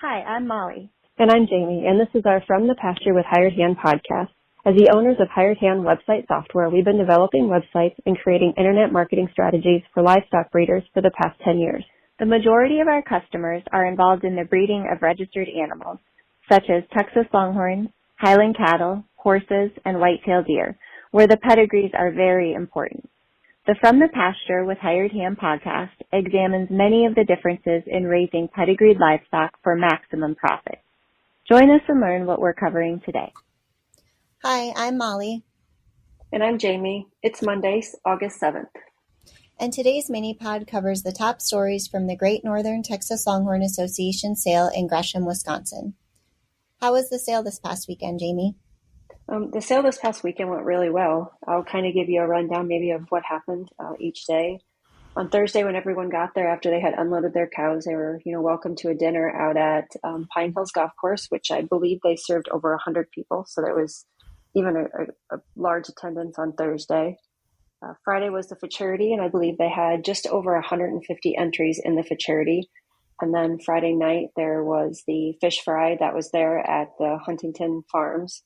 Hi, I'm Molly. And I'm Jamie, and this is our From the Pasture with Hired Hand podcast. As the owners of Hired Hand website software, we've been developing websites and creating internet marketing strategies for livestock breeders for the past 10 years. The majority of our customers are involved in the breeding of registered animals, such as Texas Longhorns, Highland cattle, horses, and white-tailed deer, where the pedigrees are very important. The From the Pasture with Hired Hand podcast examines many of the differences in raising pedigreed livestock for maximum profit. Join us and learn what we're covering today. Hi, I'm Molly. And I'm Jamie. It's Monday, August 7th. And today's mini-pod covers the top stories from the Great Northern Texas Longhorn Association sale in Gresham, Wisconsin. How was the sale this past weekend, Jamie? The sale this past weekend went really well. I'll kind of give you a rundown maybe of what happened each day. On Thursday, when everyone got there after they had unloaded their cows, they were, welcomed to a dinner out at Pine Hills Golf Course, which I believe they served over 100 people. So there was even a large attendance on Thursday. Friday was the futurity, and I believe they had just over 150 entries in the futurity. And then Friday night, there was the fish fry that was there at the Huntington Farms.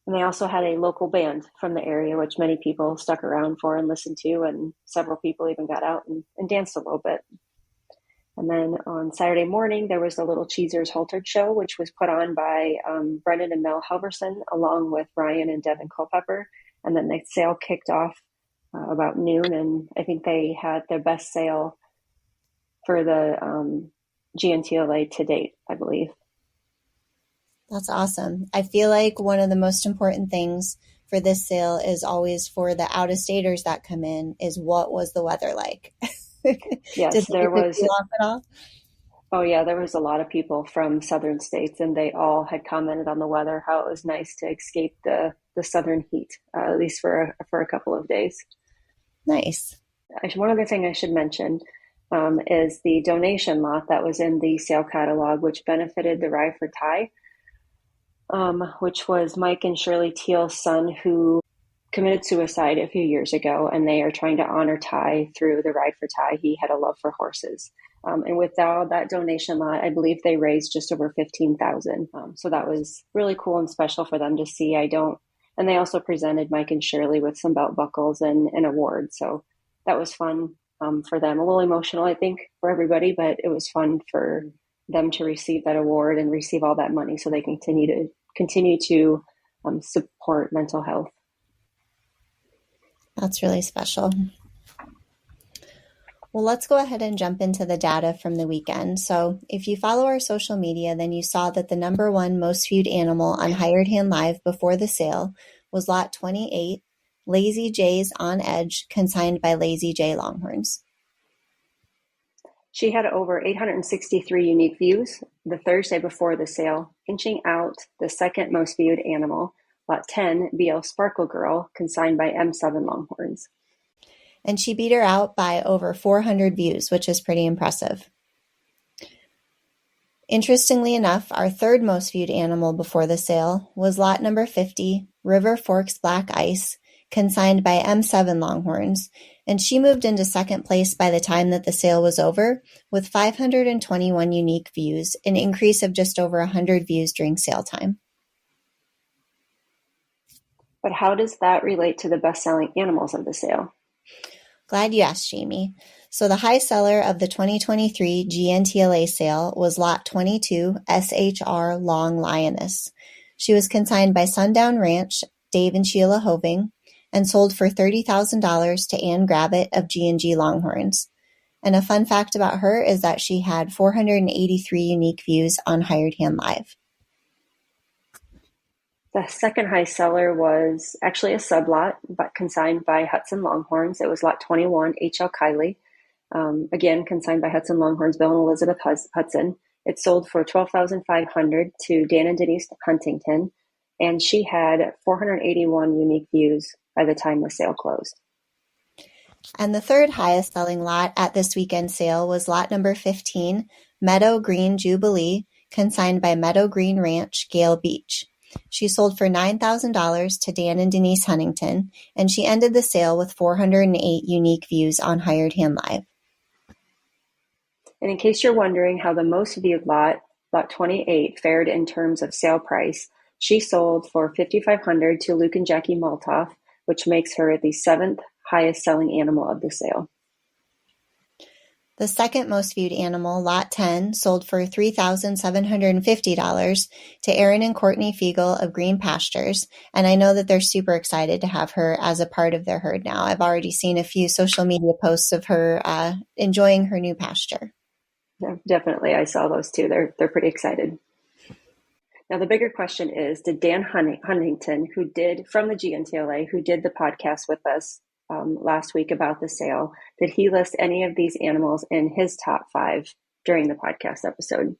And they also had a local band from the area, which many people stuck around for and listened to, and several people even got out and danced a little bit. And then on Saturday morning, there was the Little Cheesers Haltered Show, which was put on by Brendan and Mel Halverson, along with Ryan and Devin Culpepper. And then the sale kicked off about noon, and I think they had their best sale for the GNTLA to date, I believe. That's awesome. I feel like one of the most important things for this sale is always for the out-of-staters that come in is what was the weather like? Yes, there was. Oh yeah, there was a lot of people from southern states, and they all had commented on the weather, how it was nice to escape the southern heat, at least for a couple of days. Nice. One other thing I should mention is the donation lot that was in the sale catalog, which benefited the Rye for Tie. Which was Mike and Shirley Teal's son, who committed suicide a few years ago, and they are trying to honor Ty through the Ride for Ty. He had a love for horses. And with all that donation lot, I believe they raised just over $15,000. So that was really cool and special for them to see. And they also presented Mike and Shirley with some belt buckles and an award. So that was fun for them. A little emotional, I think, for everybody, but it was fun for them to receive that award and receive all that money so they can continue to support mental health. That's really special. Well, let's go ahead and jump into the data from the weekend. So if you follow our social media, then you saw that the number one most viewed animal on Hired Hand Live before the sale was Lot 28, Lazy J's On Edge, consigned by Lazy J Longhorns. She had over 863 unique views the Thursday before the sale, inching out the second most viewed animal, Lot 10, BL Sparkle Girl, consigned by M7 Longhorns. And she beat her out by over 400 views, which is pretty impressive. Interestingly enough, our third most viewed animal before the sale was lot number 50, River Forks Black Ice, consigned by M7 Longhorns, and she moved into second place by the time that the sale was over, with 521 unique views, an increase of just over 100 views during sale time. But how does that relate to the best-selling animals of the sale? Glad you asked, Jamie. So the high seller of the 2023 GNTLA sale was lot 22, SHR Long Lioness. She was consigned by Sundown Ranch, Dave and Sheila Hoving, and sold for $30,000 to Ann Gravitt of G&G Longhorns. And a fun fact about her is that she had 483 unique views on Hired Hand Live. The second high seller was actually a sublot, but consigned by Hudson Longhorns. It was lot 21, H.L. Kiley. Again, consigned by Hudson Longhorns, Bill and Elizabeth Hudson. It sold for $12,500 to Dan and Denise Huntington, and she had 481 unique views by the time the sale closed. And the third highest selling lot at this weekend sale was lot number 15, Meadow Green Jubilee, consigned by Meadow Green Ranch, Gale Beach. She sold for $9,000 to Dan and Denise Huntington, and she ended the sale with 408 unique views on Hired Hand Live. And in case you're wondering how the most viewed lot lot 28, fared in terms of sale price. She sold for $5,500 to Luke and Jackie Maltoff, which makes her the 7th highest selling animal of the sale. The second most viewed animal, Lot 10, sold for $3,750 to Aaron and Courtney Fiegel of Green Pastures, and I know that they're super excited to have her as a part of their herd now. I've already seen a few social media posts of her enjoying her new pasture. Yeah, definitely. I saw those too. They're pretty excited. Now, the bigger question is, did Dan Huntington, from the GNTLA, who did the podcast with us last week about the sale, did he list any of these animals in his top 5 during the podcast episode?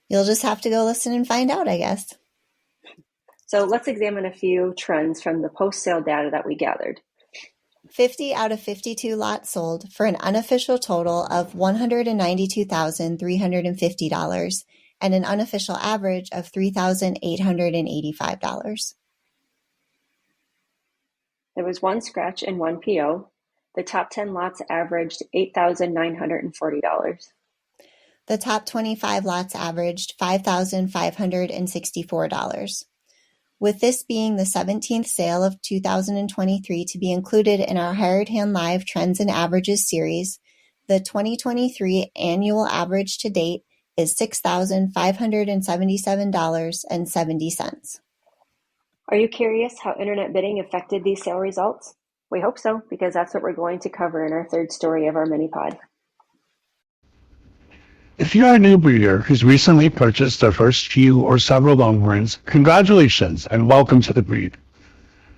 You'll just have to go listen and find out, I guess. So let's examine a few trends from the post-sale data that we gathered. 50 out of 52 lots sold for an unofficial total of $192,350 and an unofficial average of $3,885. There was one scratch and one PO. The top 10 lots averaged $8,940. The top 25 lots averaged $5,564. With this being the 17th sale of 2023 to be included in our Hired Hand Live Trends and Averages series, the 2023 annual average to date is $6,577.70. Are you curious how internet bidding affected these sale results? We hope so, because that's what we're going to cover in our third story of our mini-pod. If you are a new breeder who's recently purchased their first few or several Longhorns, congratulations and welcome to the breed.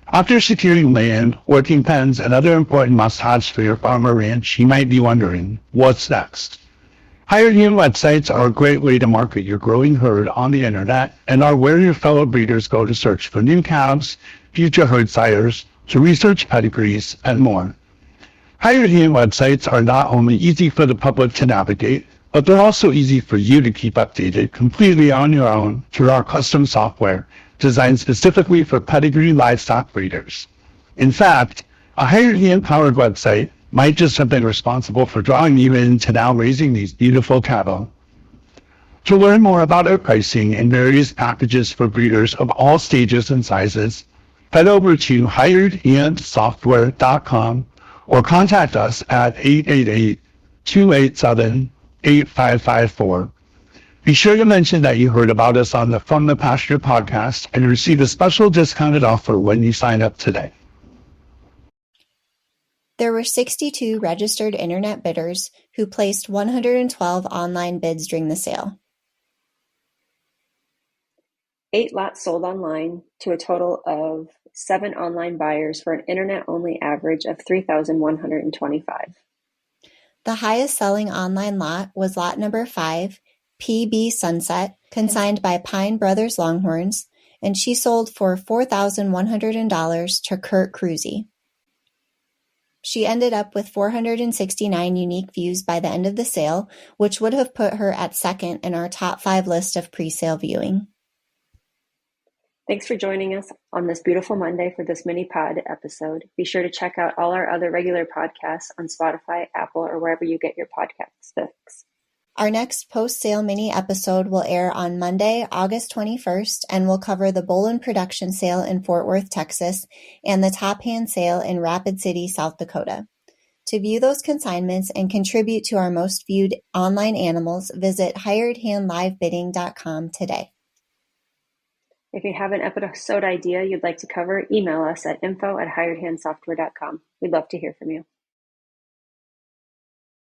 After securing land, working pens, and other important must-haves for your farm or ranch, you might be wondering, what's next? Hired Hand websites are a great way to market your growing herd on the internet and are where your fellow breeders go to search for new calves, future herd sires, to research pedigrees, and more. Hired Hand websites are not only easy for the public to navigate, but they're also easy for you to keep updated completely on your own through our custom software designed specifically for pedigree livestock breeders. In fact, a Hired Hand powered website might just have been responsible for drawing you into now raising these beautiful cattle. To learn more about our pricing and various packages for breeders of all stages and sizes, head over to hiredhandsoftware.com or contact us at 888-287-8554. Be sure to mention that you heard about us on the From the Pasture podcast and receive a special discounted offer when you sign up today. There were 62 registered internet bidders who placed 112 online bids during the sale. 8 lots sold online to a total of 7 online buyers for an internet-only average of $3,125. The highest selling online lot was lot number 5, PB Sunset, consigned by Pine Brothers Longhorns, and she sold for $4,100 to Kurt Cruzy. She ended up with 469 unique views by the end of the sale, which would have put her at second in our top 5 list of pre-sale viewing. Thanks for joining us on this beautiful Monday for this mini pod episode. Be sure to check out all our other regular podcasts on Spotify, Apple, or wherever you get your podcast fix. Our next post-sale mini episode will air on Monday, August 21st, and will cover the Bolin production sale in Fort Worth, Texas, and the Top Hand sale in Rapid City, South Dakota. To view those consignments and contribute to our most viewed online animals, visit hiredhandlivebidding.com today. If you have an episode idea you'd like to cover, email us at info@hiredhandsoftware.com. We'd love to hear from you.